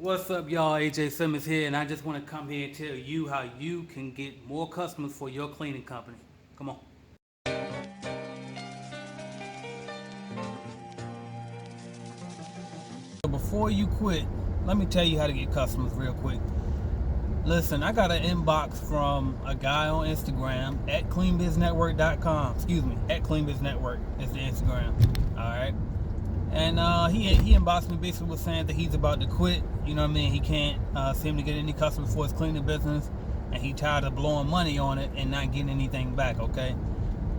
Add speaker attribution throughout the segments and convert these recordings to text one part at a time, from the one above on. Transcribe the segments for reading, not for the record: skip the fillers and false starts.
Speaker 1: What's up, y'all? AJ Simmons here, and I just want to come here and tell you how you can get more customers for your cleaning company. Come on. Before you quit, let me tell you how to get customers real quick. Listen, I got an inbox from a guy on Instagram at cleanbiznetwork.com. Excuse me, at cleanbiznetwork is the Instagram. All right. And he inboxed me, basically was saying that he's about to quit. You know what I mean? He can't seem to get any customers for his cleaning business, and he tired of blowing money on it and not getting anything back. Okay.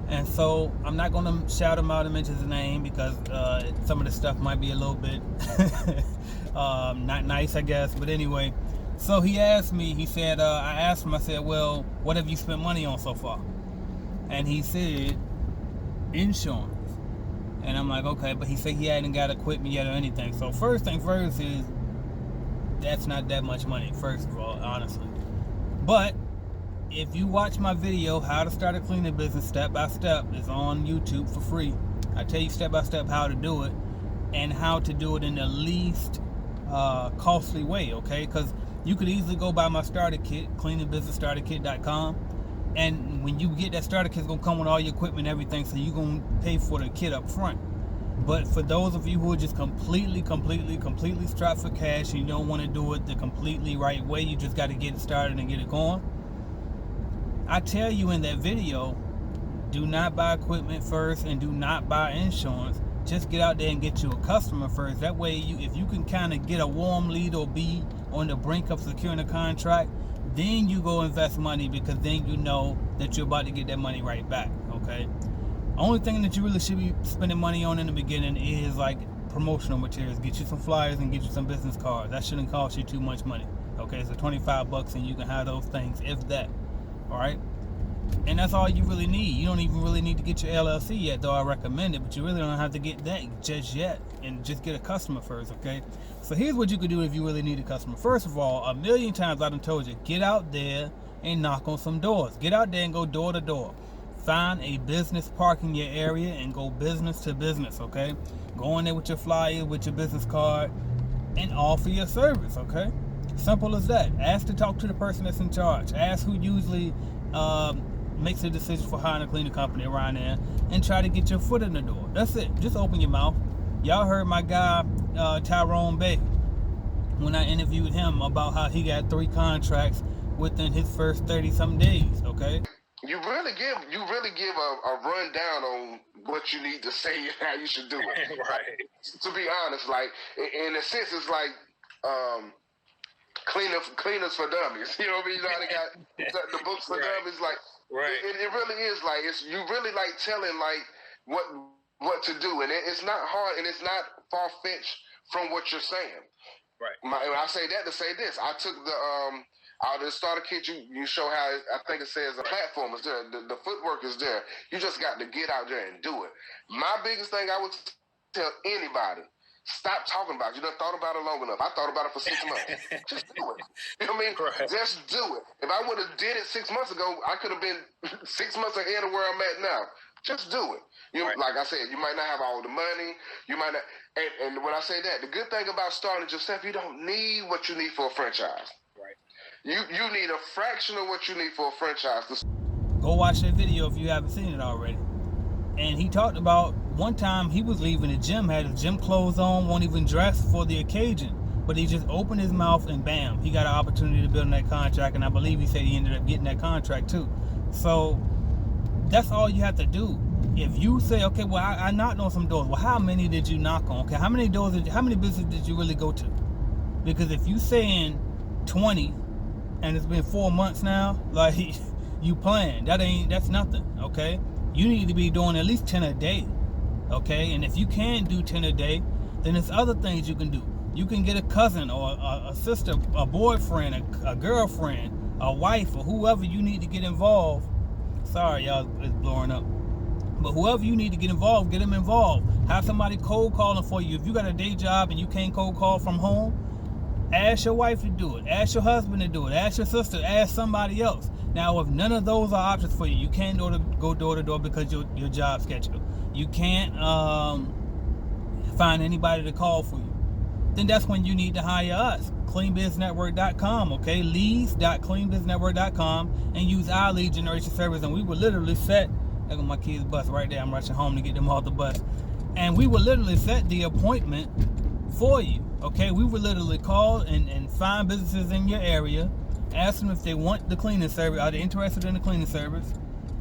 Speaker 1: And so I'm not gonna shout him out and mention his name because some of the stuff might be a little bit not nice, I guess. But anyway, so he asked me. He said, I asked him. I said, "Well, what have you spent money on so far?" And he said, "Insurance." And I'm like, okay, but he said he hadn't got equipment yet or anything. So first thing first is that's not that much money, first of all, honestly. But if you watch my video, how to start a cleaning business step by step, is on YouTube for free. I tell you step by step how to do it and how to do it in the least costly way, okay? Because you could easily go buy my starter kit, cleaningbusinessstarterkit.com. And when you get that starter kit, it's going to come with all your equipment and everything, so you're going to pay for the kit up front. But for those of you who are just completely strapped for cash and you don't want to do it the completely right way, you just got to get it started and get it going. I tell you in that video, do not buy equipment first and do not buy insurance. Just get out there and get you a customer first. That way, if you can kind of get a warm lead or be on the brink of securing a contract, then you go invest money, because then you know that you're about to get that money right back, okay? Only thing that you really should be spending money on in the beginning is like promotional materials. Get you some flyers and get you some business cards. That shouldn't cost you too much money, okay? So $25 and you can have those things, if that, all right? And that's all you really need. You don't even really need to get your LLC yet, though I recommend it, but you really don't have to get that just yet, and just get a customer first, okay? So here's what you could do if you really need a customer. First of all, a million times I done told you, get out there and knock on some doors. Get out there and go door to door. Find a business park in your area and go business to business, okay? Go in there with your flyer, with your business card, and offer your service, okay? Simple as that. Ask to talk to the person that's in charge. Ask who usually makes a decision for hiring a cleaning company around there, and try to get your foot in the door. That's it. Just open your mouth. Y'all heard my guy Tyrone Bay when I interviewed him about how he got 3 contracts within his first 30-some days, okay?
Speaker 2: You really give a rundown on what you need to say and how you should do it. Right. To be honest, like in a sense, it's like cleaners for dummies. You know what I mean? You know how they got the books for dummies. Like, right. It really is like you really like telling like what to do, and it's not hard and it's not far fetched from what you're saying. Right. I say that to say this. I took the out of the starter kit. You show how I think it says the platform is there, the footwork is there. You just got to get out there and do it. My biggest thing I would tell anybody: stop talking about it. You done thought about it long enough. I thought about it for 6 months. Just do it. You know what I mean? Right. Just do it. If I would have did it 6 months ago, I could have been 6 months ahead of where I'm at now. Just do it. Right. Like I said, you might not have all the money. You might not. And when I say that, the good thing about starting it yourself, you don't need what you need for a franchise. Right. You need a fraction of what you need for a franchise.
Speaker 1: Go watch that video if you haven't seen it already. And he talked about one time he was leaving the gym, had his gym clothes on, won't even dress for the occasion. But he just opened his mouth and bam, he got an opportunity to build on that contract. And I believe he said he ended up getting that contract too. So that's all you have to do. If you say, okay, well, I knocked on some doors. Well, how many did you knock on? Okay, how many businesses did you really go to? Because if you saying 20 and it's been 4 months now, like you playing, that's nothing, okay? You need to be doing at least 10 a day, okay? And if you can't do 10 a day, then there's other things you can do. You can get a cousin or a sister, a boyfriend, a girlfriend, a wife, or whoever you need to get involved. Sorry, y'all, it's blowing up. But whoever you need to get involved, get them involved. Have somebody cold calling for you. If you got a day job and you can't cold call from home, ask your wife to do it. Ask your husband to do it. Ask your sister. Ask somebody else. Now, if none of those are options for you, you can't go door to door because your job schedule. You can't find anybody to call for you. then that's when you need to hire us. CleanBizNetwork.com, okay? leads.cleanbiznetwork.com, and use our lead generation service. And we will literally set, look at my kids' bus right there. I'm rushing home to get them off the bus. And we will literally set the appointment for you, okay? We will literally call and find businesses in your area, ask them if they want the cleaning service, are they interested in the cleaning service,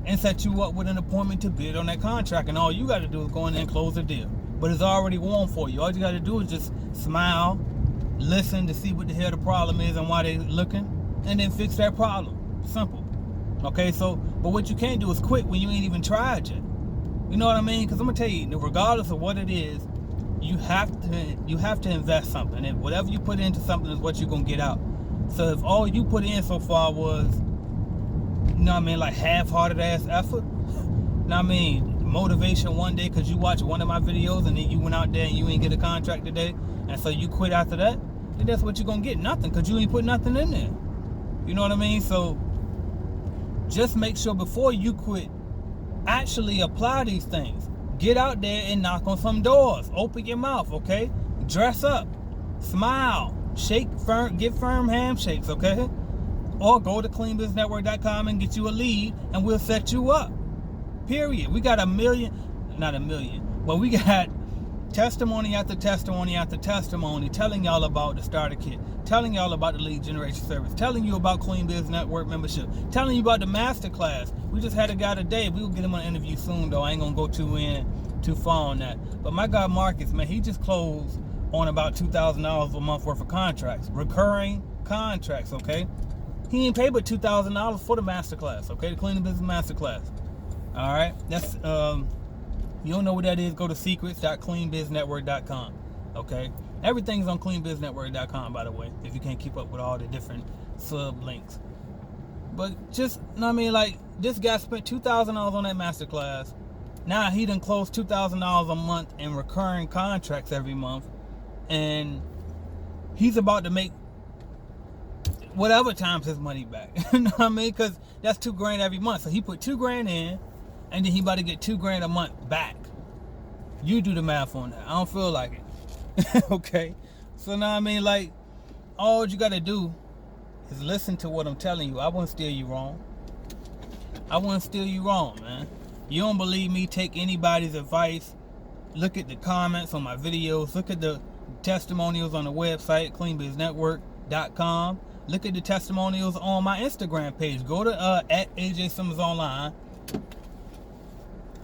Speaker 1: and set you up with an appointment to bid on that contract. And all you got to do is go in there and close the deal. But it's already won for you. All you got to do is just smile, listen to see what the hell the problem is and why they're looking, and then fix that problem. Simple. Okay, so, but what you can't do is quit when you ain't even tried yet. You know what I mean? Because I'm going to tell you, regardless of what it is, you have to invest something. And whatever you put into something is what you're going to get out. So if all you put in so far was, you know what I mean, like half-hearted ass effort, you know what I mean, motivation one day because you watched one of my videos and then you went out there and you ain't get a contract today, and so you quit after that, then that's what you're gonna get, nothing, because you ain't put nothing in there. You know what I mean? So just make sure before you quit, actually apply these things. Get out there and knock on some doors. Open your mouth, okay? Dress up, smile, shake firm, get firm handshakes, okay? Or go to cleanbiznetwork.com and get you a lead, and we'll set you up. Period. We got not a million, but we got testimony after testimony after testimony telling y'all about the starter kit, telling y'all about the lead generation service, telling you about Clean Biz Network membership, telling you about the masterclass. We just had a guy today. We will get him on an interview soon, though. I ain't gonna go too far on that. But my guy Marcus, man, he just closed on about $2,000 a month worth of contracts, recurring contracts. Okay, he ain't paid but $2,000 for the masterclass. Okay, the Clean Business Masterclass. All right, that's you don't know what that is, go to secrets.cleanbiznetwork.com. Okay, everything's on cleanbiznetwork.com, by the way, if you can't keep up with all the different sub links. But just, you know what I mean, like, this guy spent $2,000 on that masterclass. Now he done closed $2,000 a month in recurring contracts every month, and he's about to make whatever times his money back. You know what I mean? Because that's $2,000 every month. So he put $2,000 in, and then he about to get $2,000 a month back. You do the math on that. I don't feel like it. Okay? So now, I mean, like, all you got to do is listen to what I'm telling you. I wouldn't steer you wrong. I wouldn't steer you wrong, man. You don't believe me? Take anybody's advice. Look at the comments on my videos. Look at the testimonials on the website, cleanbiznetwork.com. Look at the testimonials on my Instagram page. Go to at AJ Simmons Online.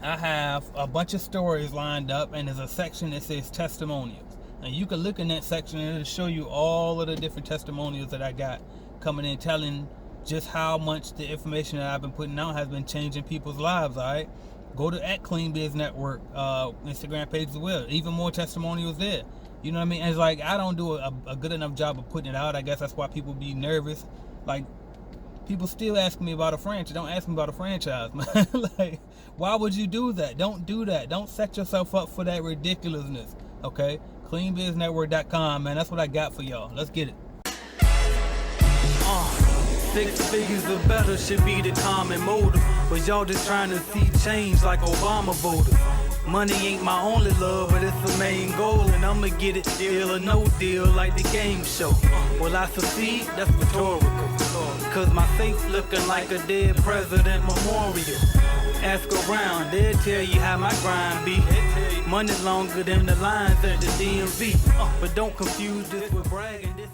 Speaker 1: I have a bunch of stories lined up, and there's a section that says testimonials. And you can look in that section and it'll show you all of the different testimonials that I got coming in, telling just how much the information that I've been putting out has been changing people's lives. All right, go to at Clean Biz Network Instagram page as well. Even more testimonials there. You know what I mean? And it's like, I don't do a good enough job of putting it out. I guess that's why people be nervous. Like, people still ask me about a franchise. Don't ask me about a franchise, man. Like, why would you do that? Don't do that. Don't set yourself up for that ridiculousness. Okay? CleanBizNetwork.com, man. That's what I got for y'all. Let's get it.
Speaker 3: 6 figures or better should be the common motive. But y'all just trying to see change like Obama voters. Money ain't my only love, but it's the main goal, and I'ma get it, deal or no deal, like the game show. Will I succeed? That's rhetorical. Cause my safe looking like a dead president memorial. Ask around, they'll tell you how my grind be. Money longer than the lines at the DMV. But don't confuse this with bragging. This